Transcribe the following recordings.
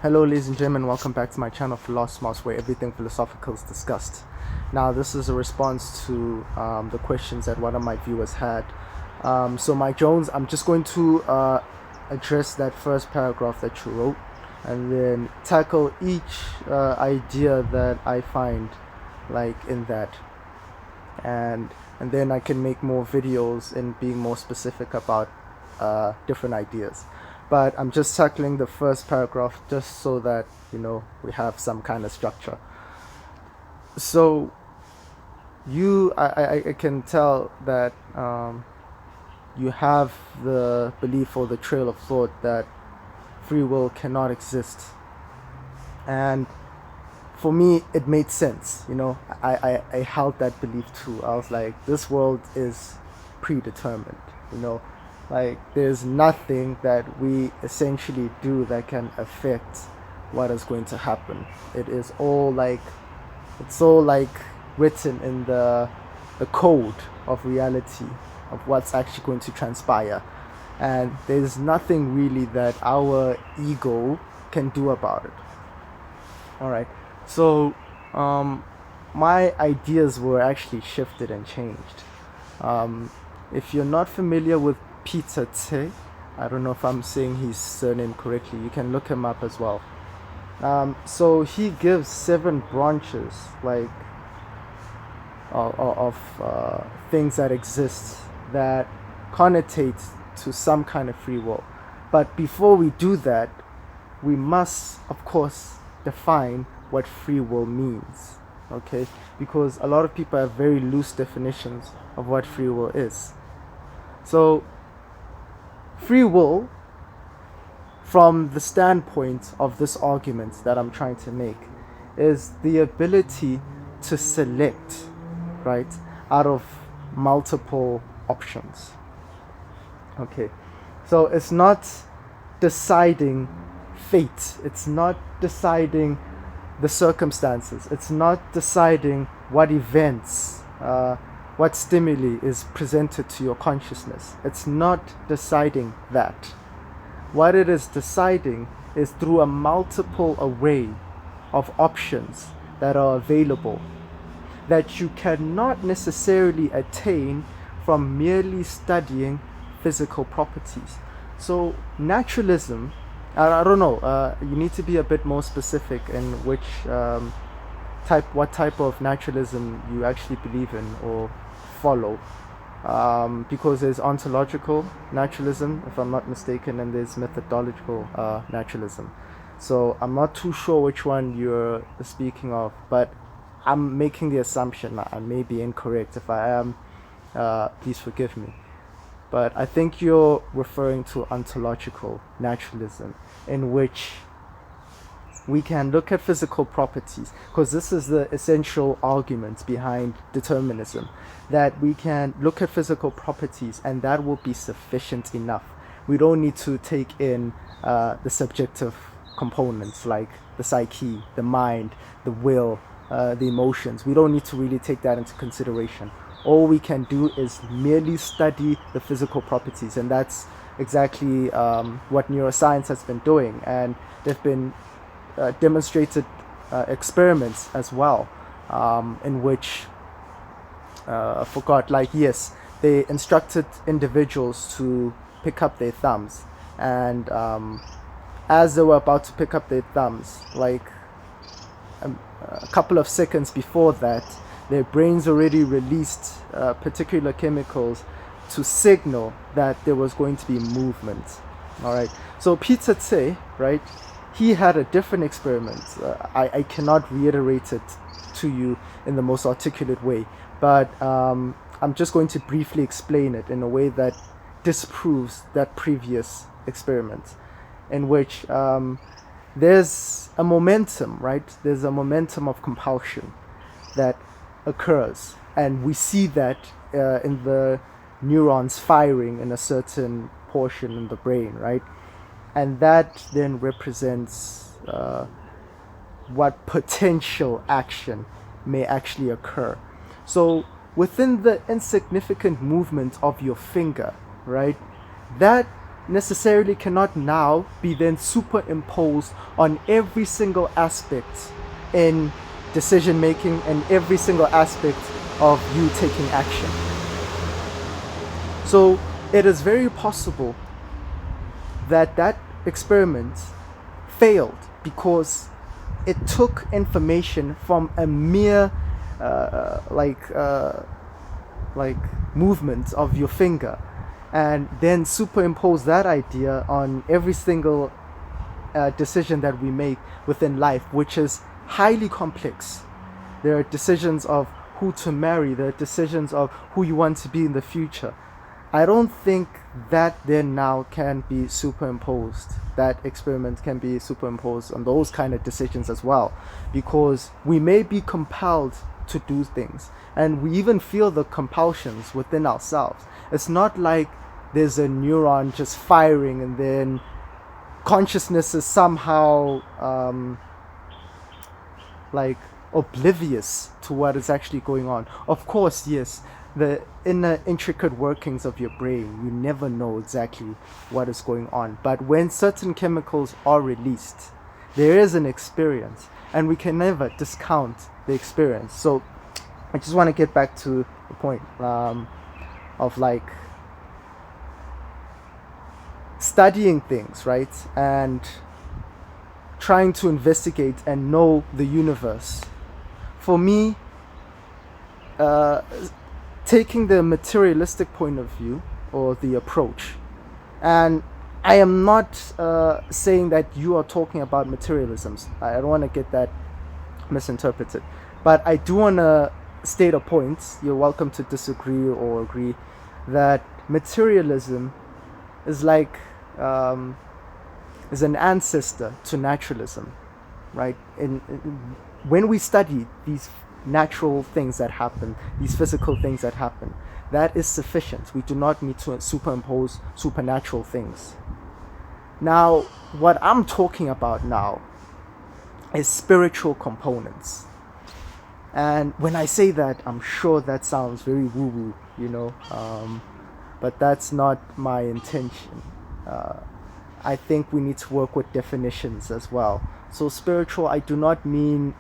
Hello ladies and gentlemen, welcome back to my channel Philosophy Mouse, where everything philosophical is discussed. Now this is a response to the questions that one of my viewers had. So Mike Jones, I'm just going to address that first paragraph that you wrote and then tackle each idea that I find in that, and then I can make more videos in being more specific about different ideas. But I'm just tackling the first paragraph just so that we have some kind of structure. So I can tell that you have the belief or the trail of thought that free will cannot exist, and for me it made sense. I held that belief too. I was like, this world is predetermined. There's nothing that we essentially do that can affect what is going to happen. It is all it's all written in the code of reality of what's actually going to transpire, and there's nothing really that our ego can do about it. All right, so my ideas were actually shifted and changed. If you're not familiar with Peter Tse, I don't know if I'm saying his surname correctly, you can look him up as well. So he gives 7 branches of things that exist that connotate to some kind of free will. But before we do that, we must of course define what free will means, okay? Because a lot of people have very loose definitions of what free will is. So free will, from the standpoint of this argument that I'm trying to make, is the ability to select, right, out of multiple options. Okay, so it's not deciding fate, it's not deciding the circumstances, it's not deciding what events, what stimuli is presented to your consciousness. It's not deciding that. What it is deciding is through a multiple array of options that are available, that you cannot necessarily attain from merely studying physical properties. So naturalism, I don't know, you need to be a bit more specific in which what type of naturalism you actually believe in or follow, because there's ontological naturalism, if I'm not mistaken, and there's methodological naturalism. So I'm not too sure which one you're speaking of, but I'm making the assumption, I may be incorrect. If I am, please forgive me. But I think you're referring to ontological naturalism, in which we can look at physical properties, because this is the essential argument behind determinism, that we can look at physical properties and that will be sufficient enough. We don't need to take in the subjective components like the psyche, the mind, the will, the emotions. We don't need to really take that into consideration. All we can do is merely study the physical properties, and that's exactly what neuroscience has been doing, and they've been demonstrated experiments as well, in which I forgot, yes, they instructed individuals to pick up their thumbs, and as they were about to pick up their thumbs, a couple of seconds before that, their brains already released particular chemicals to signal that there was going to be movement. All right, so Peter Tse, right, he had a different experiment. I cannot reiterate it to you in the most articulate way, but I'm just going to briefly explain it in a way that disproves that previous experiment, in which there's a momentum, right? There's a momentum of compulsion that occurs, and we see that in the neurons firing in a certain portion in the brain, right? And that then represents what potential action may actually occur. So within the insignificant movement of your finger, right, that necessarily cannot now be then superimposed on every single aspect in decision making and every single aspect of you taking action. So it is very possible that that experiment failed because it took information from a mere movement of your finger, and then superimpose that idea on every single decision that we make within life, which is highly complex. There are decisions of who to marry, there are decisions of who you want to be in the future. I don't think that then now can be superimposed, that experiment can be superimposed on those kind of decisions as well, because we may be compelled to do things, and we even feel the compulsions within ourselves. It's not like there's a neuron just firing and then consciousness is somehow like oblivious to what is actually going on. Of course, yes, the inner intricate workings of your brain, you never know exactly what is going on, but when certain chemicals are released, there is an experience, and we can never discount the experience. So I just want to get back to the point of like studying things, right, and trying to investigate and know the universe. For me, taking the materialistic point of view or the approach, and I am not saying that you are talking about materialisms. I don't want to get that misinterpreted, but I do want to state a point. You're welcome to disagree or agree that materialism is like is an ancestor to naturalism, right? When we study these natural things that happen, these physical things that happen, that is sufficient. We do not need to superimpose supernatural things. Now, what I'm talking about now is spiritual components. And when I say that, I'm sure that sounds very woo-woo, but that's not my intention. I think we need to work with definitions as well. So spiritual, I do not mean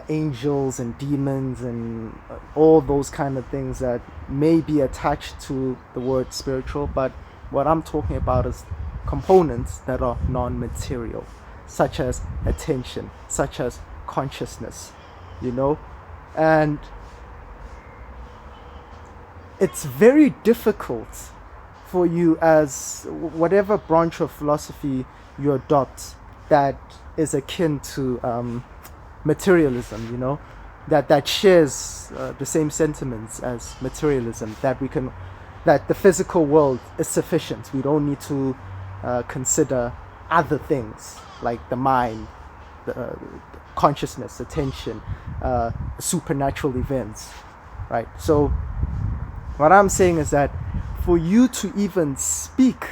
angels and demons and all those kind of things that may be attached to the word spiritual, but what I'm talking about is components that are non-material, such as attention, such as consciousness, and it's very difficult for you, as whatever branch of philosophy you adopt that is akin to materialism, that shares the same sentiments as materialism, that the physical world is sufficient. We don't need to consider other things like the mind, the consciousness, attention, supernatural events, right? So what I'm saying is that for you to even speak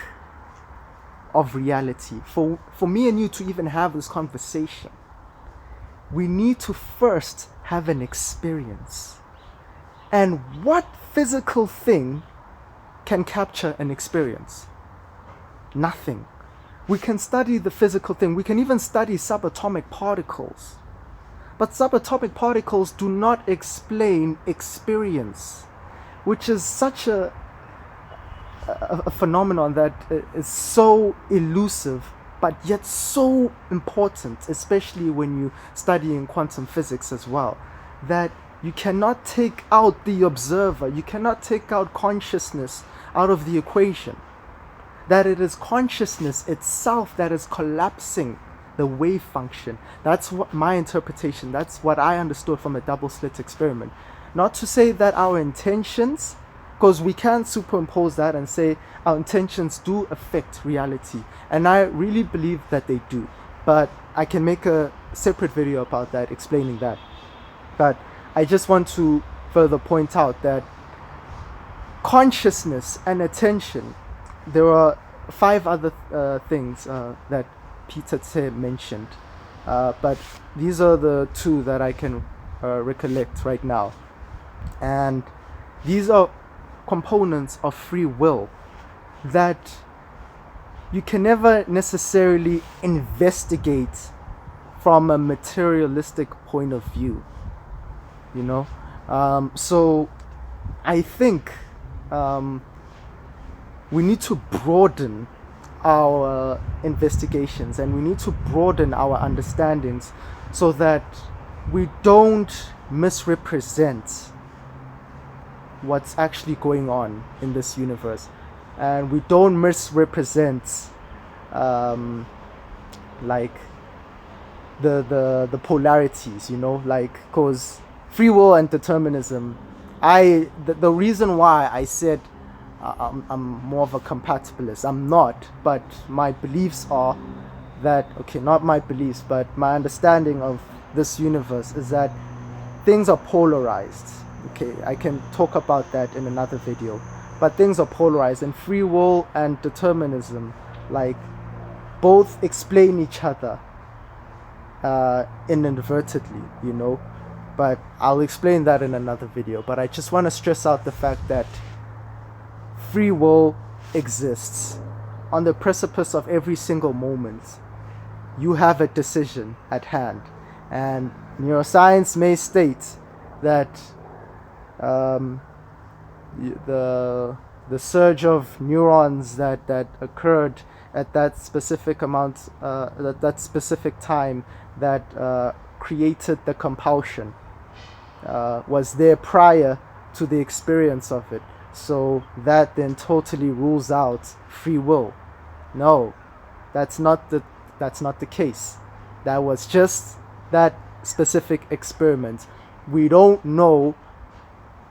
of reality, for me and you to even have this conversation, we need to first have an experience. And what physical thing can capture an experience? Nothing. We can study the physical thing. We can even study subatomic particles. But subatomic particles do not explain experience, which is such a phenomenon that is so elusive, but yet so important, especially when you study in quantum physics as well, that you cannot take out the observer, you cannot take out consciousness out of the equation. That it is consciousness itself that is collapsing the wave function. That's what my interpretation, that's what I understood from a double slit experiment. Not to say that our intentions, because we can't superimpose that and say our intentions do affect reality, and I really believe that they do, but I can make a separate video about that, explaining that. But I just want to further point out that consciousness and attention, there are 5 other things that Peter Tse mentioned, but these are the 2 that I can recollect right now, and these are components of free will. that you can never necessarily investigate from a materialistic point of view, you know. So I think we need to broaden our investigations, and we need to broaden our understandings so that we don't misrepresent what's actually going on in this universe, and we don't misrepresent like the polarities, you know, like, because free will and determinism, the reason why I said I'm more of a compatibilist, I'm not, but my beliefs are that, okay, not my beliefs, but my understanding of this universe is that things are polarized. Okay, I can talk about that in another video, but things are polarized, and free will and determinism, like, both explain each other inadvertently, you know. But I'll explain that in another video. But I just want to stress out the fact that free will exists. On the precipice of every single moment, you have a decision at hand, and neuroscience may state that the surge of neurons that occurred at that specific amount, that specific time, that created the compulsion, was there prior to the experience of it. So that then totally rules out free will. No, that's not the case. That was just that specific experiment. We don't know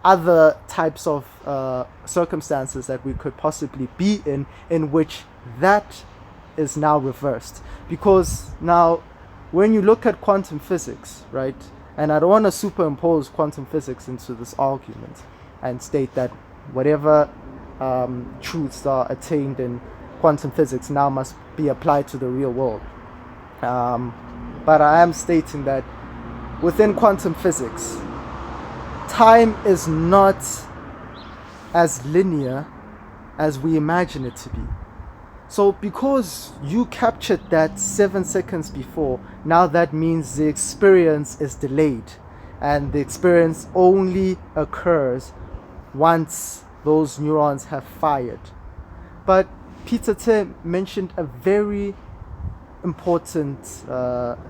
other types of circumstances that we could possibly be in which that is now reversed. Because now, when you look at quantum physics, right, and I don't want to superimpose quantum physics into this argument and state that whatever truths are attained in quantum physics now must be applied to the real world. But I am stating that within quantum physics, time is not as linear as we imagine it to be. So because you captured that 7 seconds before, now that means the experience is delayed, and the experience only occurs once those neurons have fired. But Peter Tse mentioned a very important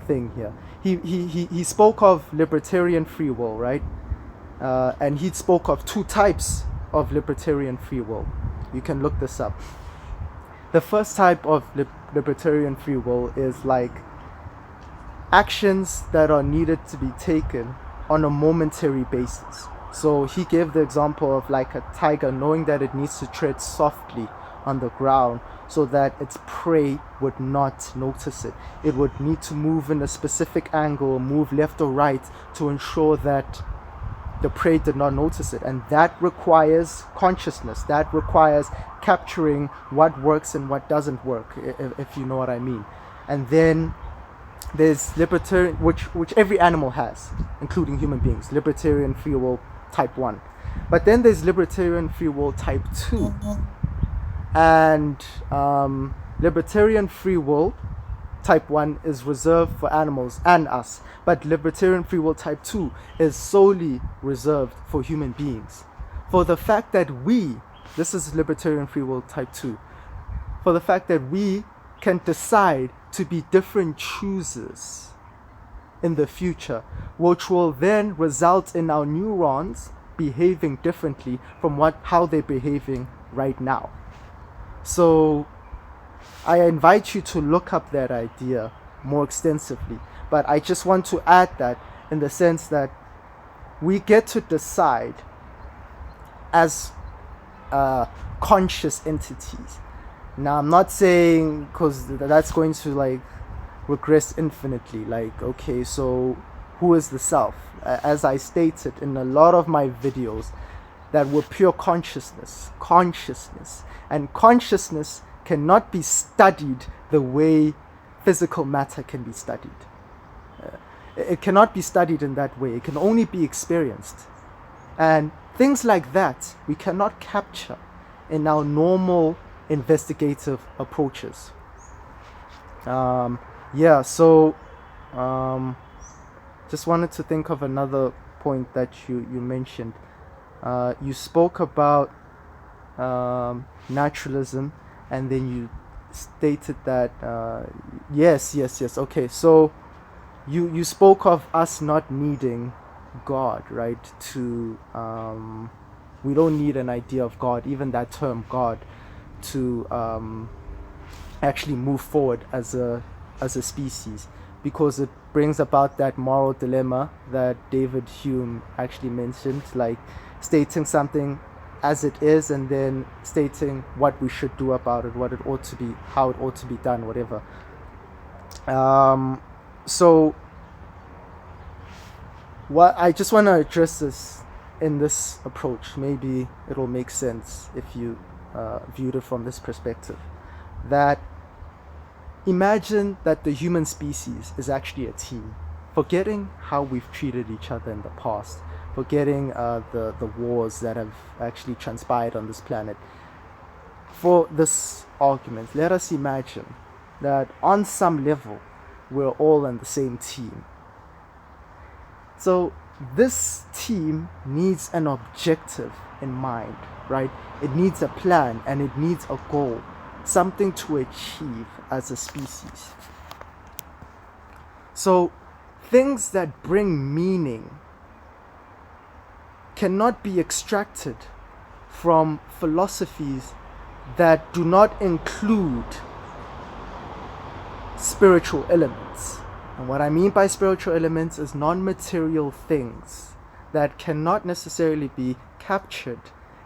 thing here. He spoke of libertarian free will, right? And he spoke of two types of libertarian free will. You can look this up. The first type of libertarian free will is like actions that are needed to be taken on a momentary basis. So he gave the example of like a tiger knowing that it needs to tread softly on the ground so that its prey would not notice it. It would need to move in a specific angle, move left or right, to ensure that the prey did not notice it. And that requires consciousness. That requires capturing what works and what doesn't work, if you know what I mean. And then there's libertarian, which every animal has, including human beings, libertarian free will type 1. But then there's libertarian free will type 2. And libertarian free will type 1 is reserved for animals and us, but libertarian free will type 2 is solely reserved for human beings. For the fact that this is libertarian free will type 2, for the fact that we can decide to be different choosers in the future, which will then result in our neurons behaving differently from how they're behaving right now. So I invite you to look up that idea more extensively, but I just want to add that in the sense that we get to decide as conscious entities. Now, I'm not saying, because that's going to like regress infinitely, like, okay, so who is the self? As I stated in a lot of my videos, that we're pure consciousness, and consciousness cannot be studied the way physical matter can be studied. It cannot be studied in that way. It can only be experienced. And things like that we cannot capture in our normal investigative approaches. Yeah, so just wanted to think of another point that you mentioned. You spoke about naturalism, and then you stated that yes. Okay, so you spoke of us not needing God, right? To we don't need an idea of God, even that term God, to actually move forward as a species, because it brings about that moral dilemma that David Hume actually mentioned, like stating something as it is and then stating what we should do about it, what it ought to be, how it ought to be done, whatever. So what I just want to address this in this approach. Maybe it'll make sense if you viewed it from this perspective. That imagine that the human species is actually a team, forgetting how we've treated each other in the past, forgetting the wars that have actually transpired on this planet. For this argument, let us imagine that on some level we're all on the same team. So this team needs an objective in mind, right? It needs a plan and it needs a goal, something to achieve as a species. So things that bring meaning cannot be extracted from philosophies that do not include spiritual elements. And what I mean by spiritual elements is non-material things that cannot necessarily be captured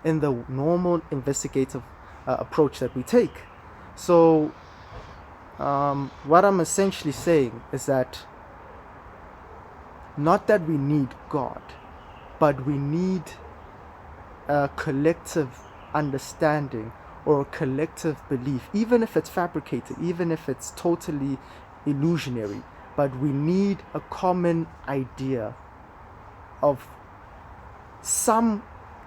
in the normal investigative approach that we take. So what I'm essentially saying is that not that we need God, but we need a collective understanding or a collective belief, even if it's fabricated, even if it's totally illusionary. But we need a common idea of some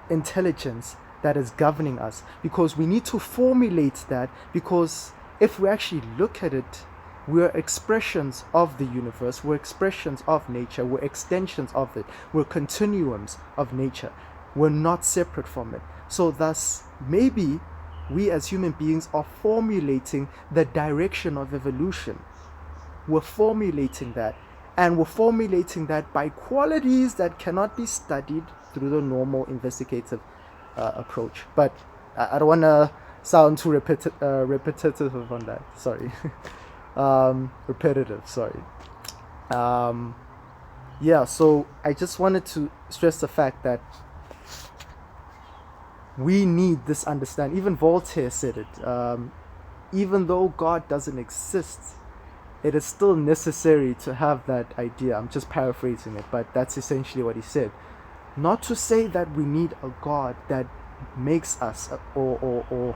intelligence that is governing us, because we need to formulate that, because if we actually look at it, we're expressions of the universe, we're expressions of nature, we're extensions of it, we're continuums of nature, we're not separate from it. So thus, maybe we as human beings are formulating the direction of evolution. We're formulating that, and we're formulating that by qualities that cannot be studied through the normal investigative approach. But I don't want to sound too repetitive on that. Sorry. Repetitive, sorry. Yeah, so I just wanted to stress the fact that we need this understanding. Even Voltaire said it. Even though God doesn't exist, it is still necessary to have that idea. I'm just paraphrasing it, but that's essentially what he said. Not to say that we need a God that makes us or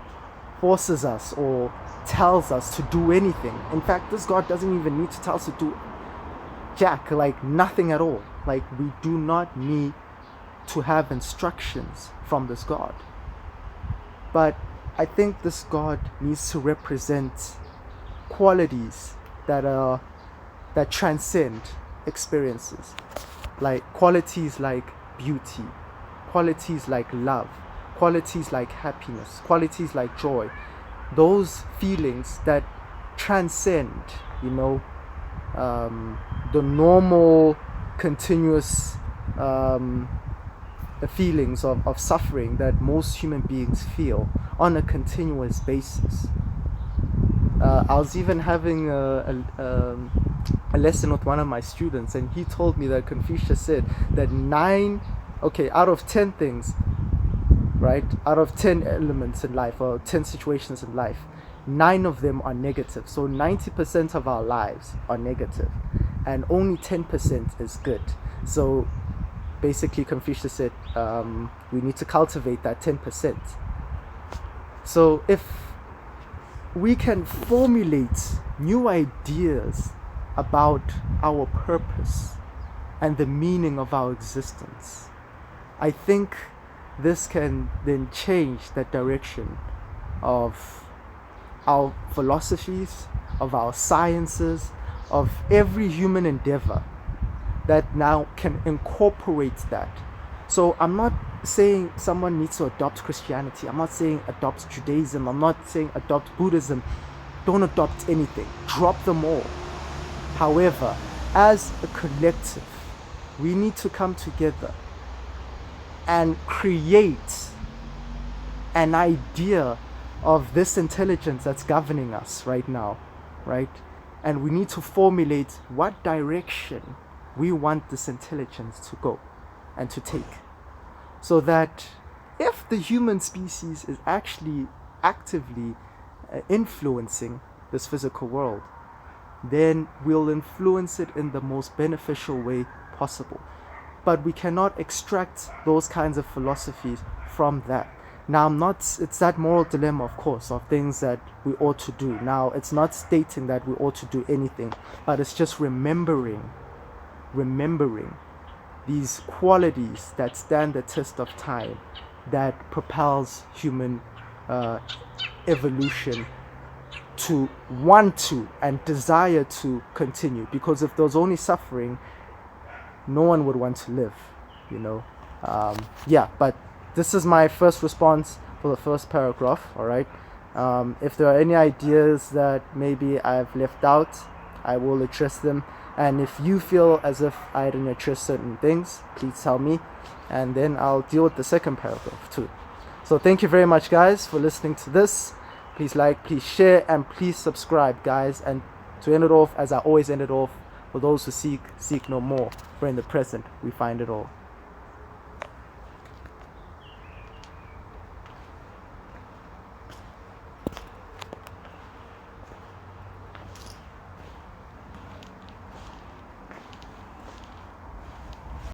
forces us or tells us to do anything. In fact, this God doesn't even need to tell us to do jack, like nothing at all. Like, we do not need to have instructions from this God. But I think this God needs to represent qualities that transcend experiences, like qualities like beauty, qualities like love, qualities like happiness, qualities like joy, those feelings that transcend, the normal continuous feelings of suffering that most human beings feel on a continuous basis. I was even having a lesson with one of my students, and he told me that Confucius said that out of 10 things, right, out of 10 elements in life, or 10 situations in life, 9 of them are negative. So 90% of our lives are negative, and only 10% is good. So basically Confucius said we need to cultivate that 10%. So if we can formulate new ideas about our purpose and the meaning of our existence, I think this can then change the direction of our philosophies, of our sciences, of every human endeavor that now can incorporate that. So I'm not saying someone needs to adopt Christianity. I'm not saying adopt Judaism. I'm not saying adopt Buddhism. Don't adopt anything. Drop them all. However, as a collective, we need to come together and create an idea of this intelligence that's governing us right now, right? And we need to formulate what direction we want this intelligence to go and to take. So that if the human species is actually actively influencing this physical world, then we'll influence it in the most beneficial way possible. But we cannot extract those kinds of philosophies from that. Now, it's that moral dilemma, of course, of things that we ought to do. Now, it's not stating that we ought to do anything, but it's just remembering these qualities that stand the test of time, that propels human evolution to want to and desire to continue. Because if there was only suffering, no one would want to live, you know. But this is my first response for the first paragraph, all right? If there are any ideas that maybe I've left out, I will address them. And if you feel as if I didn't address certain things, please tell me, and then I'll deal with the second paragraph too. So thank you very much, guys, for listening to this. Please like, please share, and please subscribe, guys. And to end it off, as I always end it off, for those who seek no more, for in the present we find it all.